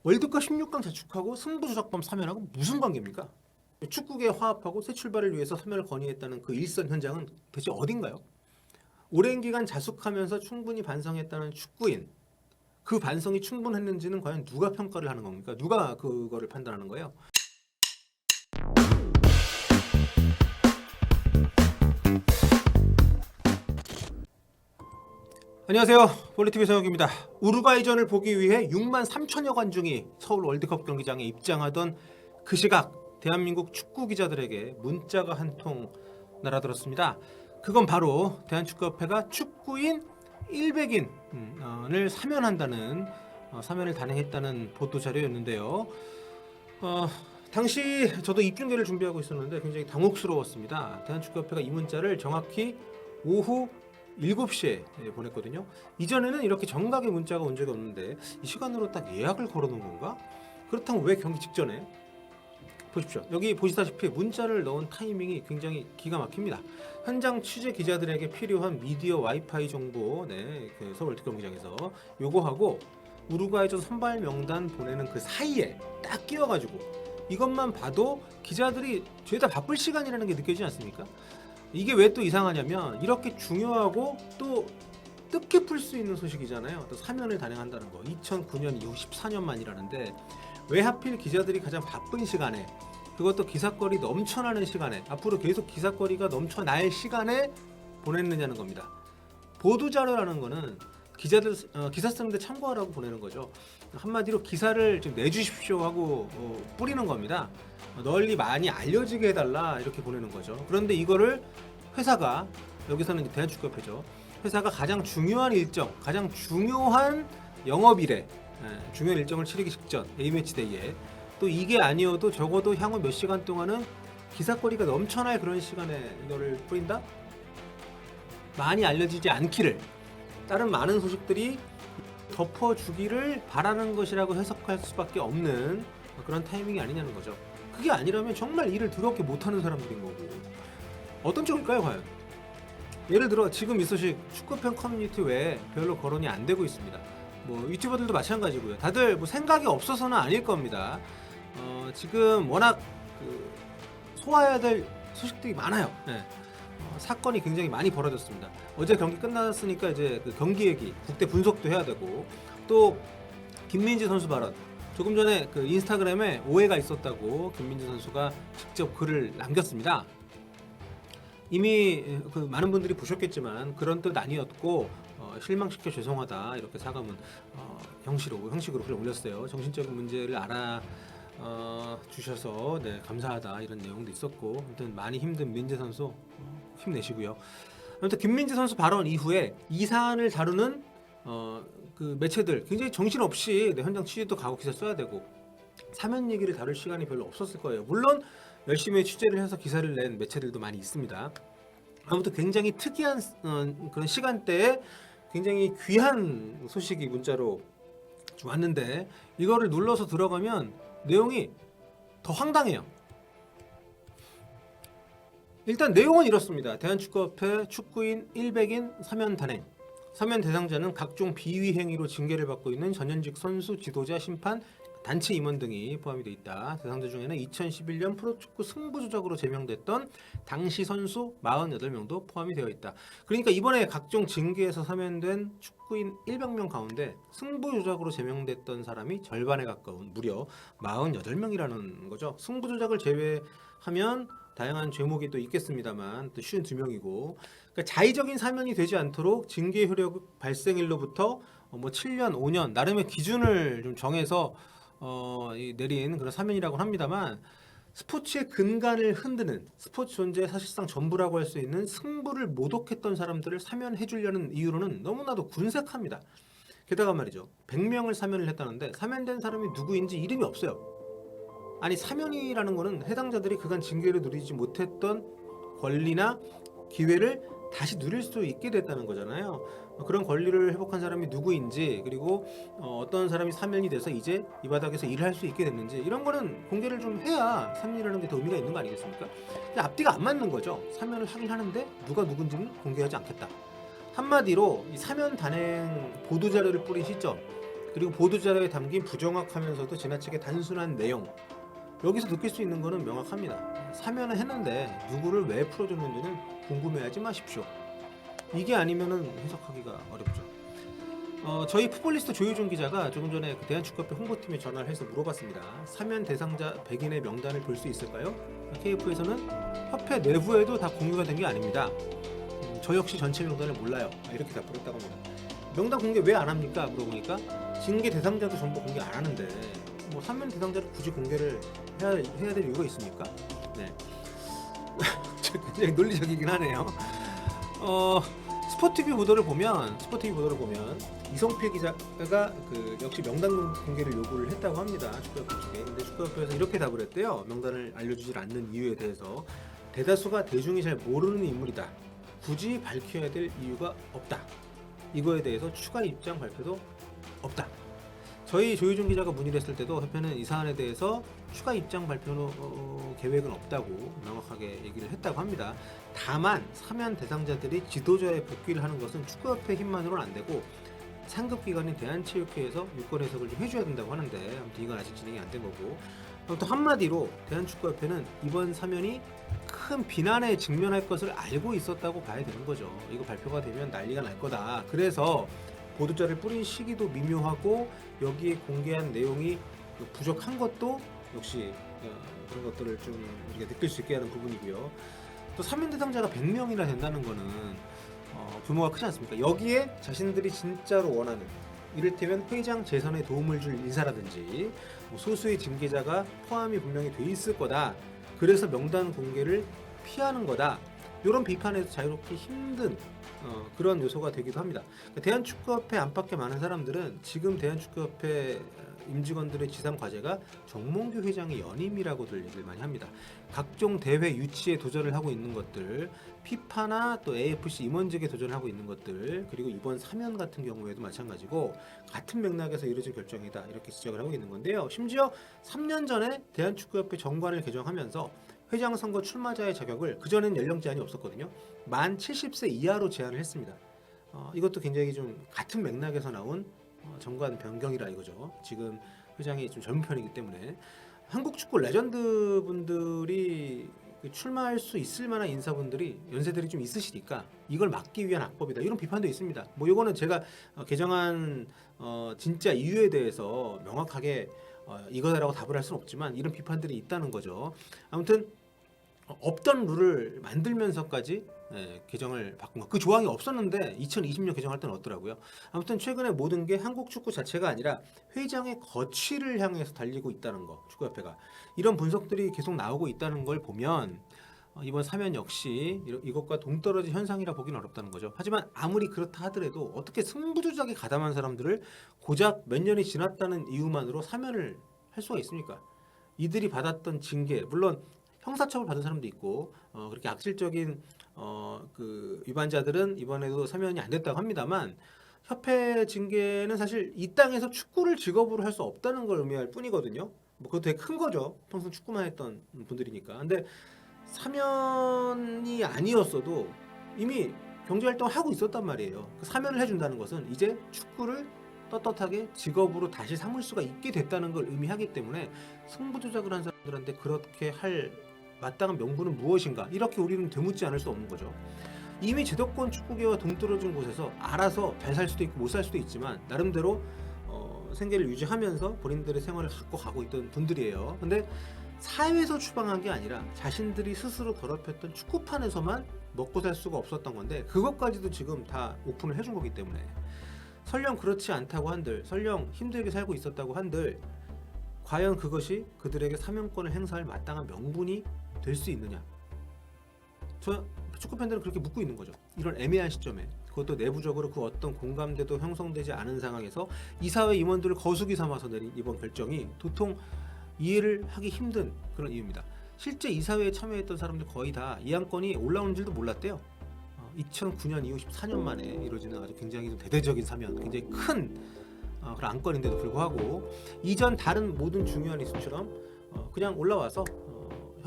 월드컵 16강 자축하고 승부조작범 사면하고 무슨 관계입니까? 축구계 화합하고 새 출발을 위해서 사면을 건의했다는 그 일선 현장은 대체 어딘가요? 오랜 기간 자숙하면서 충분히 반성했다는 축구인, 그 반성이 충분했는지는 과연 누가 평가를 하는 겁니까? 누가 그거를 판단하는 거예요? 안녕하세요. 볼리티비 성혁입니다. 우루과이전을 보기 위해 6만 3천여 관중이 서울 월드컵 경기장에 입장하던 그 시각, 대한민국 축구 기자들에게 문자가 한 통 날아들었습니다. 그건 바로 대한축구협회가 축구인 100인을 사면한다는 사면을 단행했다는 보도 자료였는데요. 당시 저도 입중계를 준비하고 있었는데 굉장히 당혹스러웠습니다. 대한축구협회가 이 문자를 정확히 오후 7시에 보냈거든요. 이전에는 이렇게 정각의 문자가 온 적이 없는데 이 시간으로 딱 예약을 걸어놓은 건가? 그렇다면 왜 경기 직전에? 보십시오. 여기 보시다시피 문자를 넣은 타이밍이 굉장히 기가 막힙니다. 현장 취재 기자들에게 필요한 미디어 와이파이 정보, 그 서울 월드컵 경기장에서 요거하고 우루과이전 선발 명단 보내는 그 사이에 딱 끼워가지고 이것만 봐도 기자들이 죄다 바쁠 시간이라는 게 느껴지지 않습니까? 이게 왜 또 이상하냐면 이렇게 중요하고 또 뜻깊을 수 있는 소식이잖아요. 또 사면을 단행한다는 거. 2009년 이후 14년 만이라는데 왜 하필 기자들이 가장 바쁜 시간에, 그것도 기사거리 넘쳐나는 시간에, 앞으로 계속 기사거리가 넘쳐날 시간에 보냈느냐는 겁니다. 보도자료라는 거는 기자들 기사 쓰는데 참고하라고 보내는 거죠. 한마디로 기사를 좀 내주십시오 하고 뿌리는 겁니다. 널리 많이 알려지게 해달라 이렇게 보내는 거죠. 그런데 이거를 회사가, 여기서는 이제 대한축구협회죠, 회사가 가장 중요한 일정, 가장 중요한 영업일에, 중요한 일정을 치르기 직전 A매치데이에, 또 이게 아니어도 적어도 향후 몇 시간 동안은 기사거리가 넘쳐날 그런 시간에 이거를 뿌린다? 많이 알려지지 않기를, 다른 많은 소식들이 덮어주기를 바라는 것이라고 해석할 수밖에 없는 그런 타이밍이 아니냐는 거죠. 그게 아니라면 정말 일을 더럽게 못하는 사람들인 거고. 어떤 쪽일까요 과연? 예를 들어 지금 이 소식 축구팬 커뮤니티 외에 별로 거론이 안 되고 있습니다. 뭐 유튜버들도 마찬가지고요. 다들 뭐 생각이 없어서는 아닐 겁니다. 지금 워낙 소화해야 될 소식들이 많아요. 사건이 굉장히 많이 벌어졌습니다. 어제 경기 끝났으니까 이제 그 경기 얘기, 국대 분석도 해야 되고, 또 김민지 선수 발언, 조금 전에 그 인스타그램에 오해가 있었다고 김민지 선수가 직접 글을 남겼습니다. 이미 그 많은 분들이 보셨겠지만 그런 뜻 아니었고 실망시켜 죄송하다 이렇게 사과문 형식으로 글을 올렸어요. 정신적인 문제를 알아 주셔서 감사하다 이런 내용도 있었고, 아무튼 많이 힘든 민재 선수 힘내시고요. 아무튼 김민재 선수 발언 이후에 이 사안을 다루는 그 매체들 굉장히 정신없이 현장 취재도 가고 기사 써야 되고 사면 얘기를 다룰 시간이 별로 없었을 거예요. 물론 열심히 취재를 해서 기사를 낸 매체들도 많이 있습니다. 아무튼 굉장히 특이한 그런 시간대에 굉장히 귀한 소식이 문자로 왔는데 이거를 눌러서 들어가면 내용이 더 황당해요. 일단 내용은 이렇습니다. 대한축구협회 축구인 100인 사면 단행. 사면 대상자는 각종 비위 행위로 징계를 받고 있는 전현직 선수, 지도자, 심판, 단체 임원 등이 포함이 돼 있다. 대상자 중에는 2011년 프로축구 승부조작으로 제명됐던 당시 선수 48명도 포함이 되어 있다. 그러니까 이번에 각종 징계에서 사면된 축구인 100명 가운데 승부조작으로 제명됐던 사람이 절반에 가까운 무려 48명이라는 거죠. 승부조작을 제외하면 다양한 죄목이 또 있겠습니다만 또 52명이고, 그러니까 자의적인 사면이 되지 않도록 징계 효력 발생일로부터 뭐 7년, 5년 나름의 기준을 좀 정해서 내린 그런 사면이라고 합니다만, 스포츠의 근간을 흔드는, 스포츠 존재의 사실상 전부라고 할 수 있는 승부를 모독했던 사람들을 사면해 주려는 이유로는 너무나도 군색합니다. 게다가 말이죠, 100명을 사면을 했다는데 사면된 사람이 누구인지 이름이 없어요. 아니, 사면이라는 거는 해당자들이 그간 징계를 누리지 못했던 권리나 기회를 다시 누릴 수 있게 됐다는 거잖아요. 그런 권리를 회복한 사람이 누구인지, 그리고 어떤 사람이 사면이 돼서 이제 이 바닥에서 일을 할 수 있게 됐는지, 이런 거는 공개를 좀 해야 사면이라는 게 더 의미가 있는 거 아니겠습니까? 근데 앞뒤가 안 맞는 거죠. 사면을 하긴 하는데 누가 누군지는 공개하지 않겠다. 한마디로 이 사면 단행 보도자료를 뿌린 시점, 그리고 보도자료에 담긴 부정확하면서도 지나치게 단순한 내용, 여기서 느낄 수 있는 거는 명확합니다. 사면을 했는데 누구를 왜 풀어줬는지는 궁금해하지 마십시오. 이게 아니면은 해석하기가 어렵죠. 저희 풋볼리스트 조효준 기자가 조금 전에 그 대한축구협회 홍보팀에 전화를 해서 물어봤습니다. 사면 대상자 100인의 명단을 볼 수 있을까요? KF에서는 협회 내부에도 다 공유가 된 게 아닙니다. 저 역시 전체 명단을 몰라요. 이렇게 답을 했다고 합니다. 명단 공개 왜 안 합니까? 물어보니까 징계 대상자도 전부 공개 안 하는데 뭐 사면 대상자를 굳이 공개를 해야 될 이유가 있습니까? 네. 굉장히 논리적이긴 하네요. 스포티비 보도를 보면 이성필 기자가 역시 명단 공개를 요구를 했다고 합니다. 축구협회 측에. 근데 축구협회에서 이렇게 답을 했대요. 명단을 알려주질 않는 이유에 대해서 대다수가 대중이 잘 모르는 인물이다. 굳이 밝혀야 될 이유가 없다. 이거에 대해서 추가 입장 발표도 없다. 저희 조효준 기자가 문의를 했을 때도 협회는 이 사안에 대해서 추가 입장 발표 계획은 없다고 명확하게 얘기를 했다고 합니다. 다만 사면 대상자들이 지도자에 복귀를 하는 것은 축구협회 힘만으로는 안 되고 상급기관인 대한체육회에서 유권 해석을 좀 해줘야 된다고 하는데 아무튼 이건 아직 진행이 안 된 거고, 아무튼 한마디로 대한축구협회는 이번 사면이 큰 비난에 직면할 것을 알고 있었다고 봐야 되는 거죠. 이거 발표가 되면 난리가 날 거다. 그래서 보도자를 뿌린 시기도 미묘하고 여기에 공개한 내용이 부족한 것도 역시 그런 것들을 좀 우리가 느낄 수 있게 하는 부분이고요. 또 사면 대상자가 100명이나 된다는 거는 규모가 크지 않습니까? 여기에 자신들이 진짜로 원하는, 이를테면 회장 재선에 도움을 줄 인사라든지 뭐 소수의 징계자가 포함이 분명히 돼 있을 거다. 그래서 명단 공개를 피하는 거다. 이런 비판에서 자유롭기 힘든 그런 요소가 되기도 합니다. 그러니까 대한축구협회 안팎의 많은 사람들은 지금 대한축구협회 임직원들의 지상 과제가 정몽규 회장의 연임이라고들 얘기를 많이 합니다. 각종 대회 유치에 도전을 하고 있는 것들, 피파나 또 AFC 임원직에 도전을 하고 있는 것들, 그리고 이번 사면 같은 경우에도 마찬가지고 같은 맥락에서 이루어진 결정이다, 이렇게 지적을 하고 있는 건데요. 심지어 3년 전에 대한축구협회 정관을 개정하면서 회장 선거 출마자의 자격을, 그전에는 연령 제한이 없었거든요. 만 70세 이하로 제한을 했습니다. 이것도 굉장히 좀 같은 맥락에서 나온 정관 변경이라 이거죠. 지금 회장이 좀 젊은 편이기 때문에 한국 축구 레전드 분들이 출마할 수 있을 만한 인사분들이 연세들이 좀 있으시니까 이걸 막기 위한 악법이다, 이런 비판도 있습니다. 뭐 이거는 제가 개정한 진짜 이유에 대해서 명확하게 이거다라고 답을 할 수는 없지만 이런 비판들이 있다는 거죠. 아무튼 없던 룰을 만들면서까지 개정을 바꾼 거. 그 조항이 없었는데 2020년 개정할 때는 없더라고요. 아무튼 최근에 모든 게 한국 축구 자체가 아니라 회장의 거취를 향해서 달리고 있다는 거, 축구협회가. 이런 분석들이 계속 나오고 있다는 걸 보면 이번 사면 역시 이것과 동떨어진 현상이라 보기는 어렵다는 거죠. 하지만 아무리 그렇다 하더라도 어떻게 승부조작에 가담한 사람들을 고작 몇 년이 지났다는 이유만으로 사면을 할 수가 있습니까? 이들이 받았던 징계, 물론 형사처벌 받은 사람도 있고 그렇게 악질적인 그 위반자들은 이번에도 사면이 안 됐다고 합니다만, 협회 징계는 사실 이 땅에서 축구를 직업으로 할 수 없다는 걸 의미할 뿐이거든요. 뭐 그것도 되게 큰 거죠. 평생 축구만 했던 분들이니까. 근데 사면이 아니었어도 이미 경제활동을 하고 있었단 말이에요. 그 사면을 해준다는 것은 이제 축구를 떳떳하게 직업으로 다시 삼을 수가 있게 됐다는 걸 의미하기 때문에 승부조작을 한 사람들한테 그렇게 할 마땅한 명분은 무엇인가, 이렇게 우리는 되묻지 않을 수 없는 거죠. 이미 제도권 축구계와 동떨어진 곳에서 알아서 잘 살 수도 있고 못 살 수도 있지만 나름대로 생계를 유지하면서 본인들의 생활을 갖고 가고 있던 분들이에요. 근데 사회에서 추방한 게 아니라 자신들이 스스로 더럽혔던 축구판에서만 먹고 살 수가 없었던 건데 그것까지도 지금 다 오픈을 해준 거기 때문에 설령 그렇지 않다고 한들, 설령 힘들게 살고 있었다고 한들 과연 그것이 그들에게 사면권을 행사할 마땅한 명분이 될 수 있느냐. 저 축구팬들은 그렇게 묻고 있는 거죠. 이런 애매한 시점에, 그것도 내부적으로 그 어떤 공감대도 형성되지 않은 상황에서 이사회 임원들을 거수기 삼아서 내린 이번 결정이 도통 이해를 하기 힘든 그런 이유입니다. 실제 이사회에 참여했던 사람들 거의 다 이 안건이 올라오는 줄도 몰랐대요. 2009년 이후 14년 만에 이루어지는 아주 굉장히 좀 대대적인 사면, 굉장히 큰 그런 안건인데도 불구하고 이전 다른 모든 중요한 이슈처럼 그냥 올라와서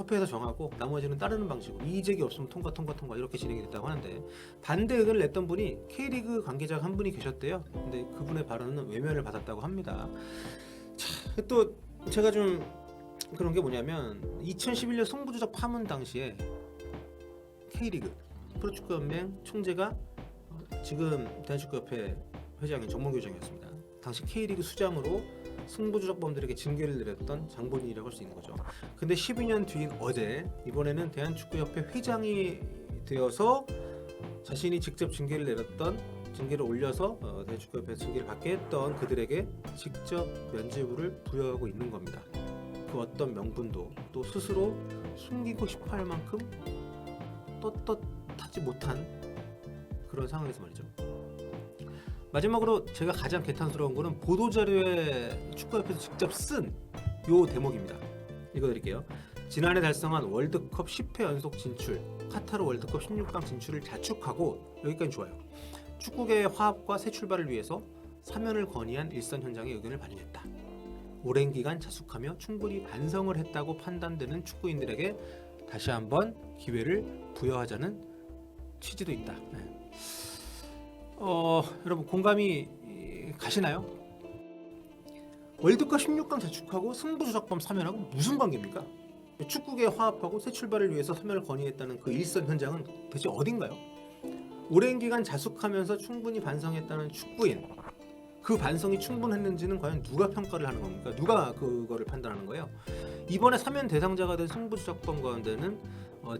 협회에서 정하고 나머지는 따르는 방식으로 이의제기 없으면 통과 이렇게 진행이 됐다고 하는데, 반대 의견을 냈던 분이 K리그 관계자 한 분이 계셨대요. 근데 그분의 발언은 외면을 받았다고 합니다. 자, 또 제가 좀 그런 게 뭐냐면 2011년 승부조작 파문 당시에 K리그 프로축구연맹 총재가 지금 대한축구협회 회장인 정몽규 회장이었습니다. 당시 K리그 수장으로 승부조작범들에게 징계를 내렸던 장본인이라고 할 수 있는 거죠. 근데 12년 뒤인 어제 이번에는 대한축구협회 회장이 되어서 자신이 직접 징계를 올려서 대한축구협회 징계를 받게 했던 그들에게 직접 면죄부를 부여하고 있는 겁니다. 그 어떤 명분도 또 스스로 숨기고 싶어할 만큼 떳떳하지 못한 그런 상황에서 말이죠. 마지막으로 제가 가장 개탄스러운 거는 보도자료에 축구협회에서 직접 쓴 요 대목입니다. 읽어드릴게요. 지난해 달성한 월드컵 10회 연속 진출, 카타르 월드컵 16강 진출을 자축하고, 여기까지 좋아요. 축구계의 화합과 새 출발을 위해서 사면을 건의한 일선 현장의 의견을 반영했다. 오랜 기간 자숙하며 충분히 반성을 했다고 판단되는 축구인들에게 다시 한번 기회를 부여하자는 취지도 있다. 네. 여러분 공감이 가시나요? 월드컵 16강 자축하고 승부조작범 사면하고 무슨 관계입니까? 축구계 화합하고 새 출발을 위해서 사면을 건의했다는 그 일선 현장은 대체 어딘가요? 오랜 기간 자숙하면서 충분히 반성했다는 축구인, 그 반성이 충분했는지는 과연 누가 평가를 하는 겁니까? 누가 그거를 판단하는 거예요? 이번에 사면 대상자가 된 승부조작범 가운데는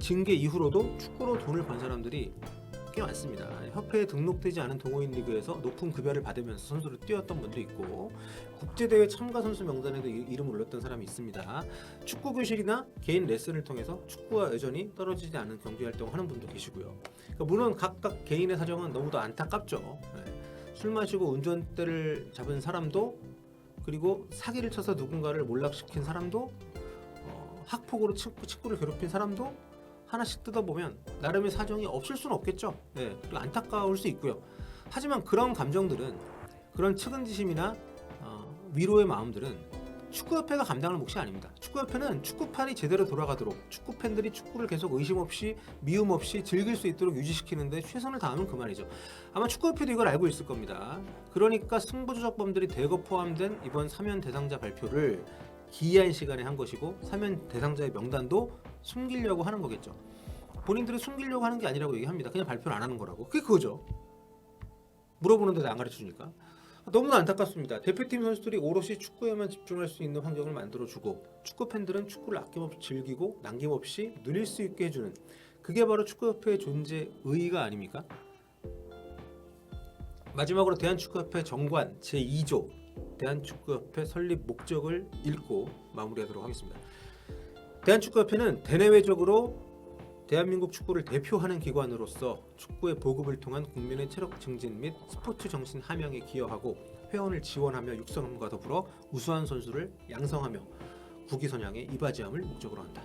징계 이후로도 축구로 돈을 번 사람들이 꽤 많습니다. 협회에 등록되지 않은 동호인 리그에서 높은 급여를 받으면서 선수로 뛰었던 분도 있고, 국제대회 참가 선수 명단에도 이름을 올렸던 사람이 있습니다. 축구 교실이나 개인 레슨을 통해서 축구와 여전히 떨어지지 않은 경기 활동을 하는 분도 계시고요. 그러니까 물론 각각 개인의 사정은 너무도 안타깝죠. 술 마시고 운전대를 잡은 사람도, 그리고 사기를 쳐서 누군가를 몰락시킨 사람도, 학폭으로 친구를 괴롭힌 사람도 하나씩 뜯어보면 나름의 사정이 없을 수는 없겠죠. 네, 그리고 안타까울 수 있고요. 하지만 그런 감정들은, 그런 측은지심이나 위로의 마음들은 축구협회가 감당할 몫이 아닙니다. 축구협회는 축구판이 제대로 돌아가도록, 축구팬들이 축구를 계속 의심 없이 미움 없이 즐길 수 있도록 유지시키는데 최선을 다하면 그만이죠. 아마 축구협회도 이걸 알고 있을 겁니다. 그러니까 승부조작범들이 대거 포함된 이번 사면 대상자 발표를 기이한 시간에 한 것이고, 사면 대상자의 명단도 숨기려고 하는 거겠죠. 본인들이 숨기려고 하는 게 아니라고 얘기합니다. 그냥 발표를 안 하는 거라고. 그게 그거죠. 물어보는데도 안 가르쳐주니까. 너무나 안타깝습니다. 대표팀 선수들이 오롯이 축구에만 집중할 수 있는 환경을 만들어주고, 축구 팬들은 축구를 아낌없이 즐기고 남김없이 누릴 수 있게 해주는, 그게 바로 축구협회의 존재 의의가 아닙니까? 마지막으로 대한축구협회 정관 제2조 대한축구협회 설립 목적을 읽고 마무리하도록 하겠습니다. 대한축구협회는 대내외적으로 대한민국 축구를 대표하는 기관으로서 축구의 보급을 통한 국민의 체력 증진 및 스포츠 정신 함양에 기여하고, 회원을 지원하며 육성함과 더불어 우수한 선수를 양성하며 국위선양에 이바지함을 목적으로 한다.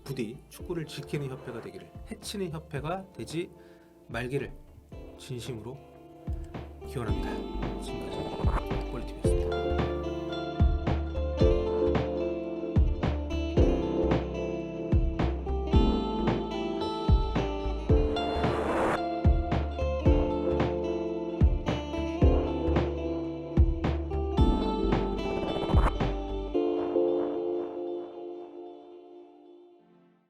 부디 축구를 지키는 협회가 되기를, 해치는 협회가 되지 말기를 진심으로 기원합니다. 지금까지 뻘리TV였습니다.